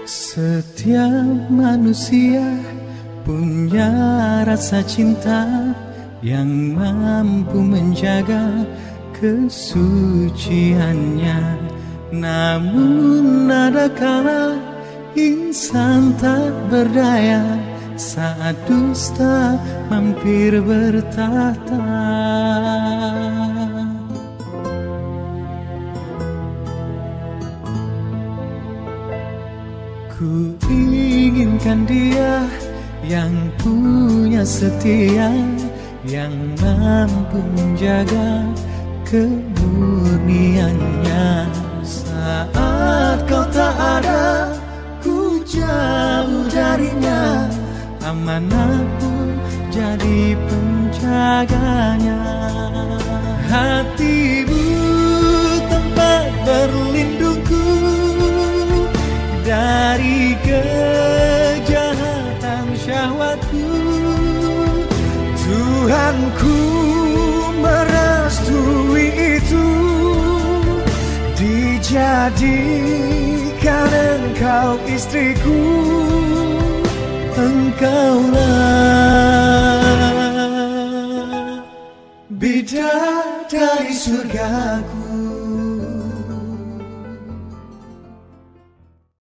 Setiap manusia punya rasa cinta yang mampu menjaga kesuciannya. Namun ada kala insan tak berdaya saat dusta mampir bertahta. Ku inginkan dia yang punya setia, yang mampu menjaga kemurniannya. Saat kau tak ada, ku jauh darinya, amanah pun jadi penjaganya. Hatimu tempat berlindungku dari kejahatan syahwatku. Tuhanku merestui itu, dijadikan engkau istriku. Engkaulah bidadari surgaku.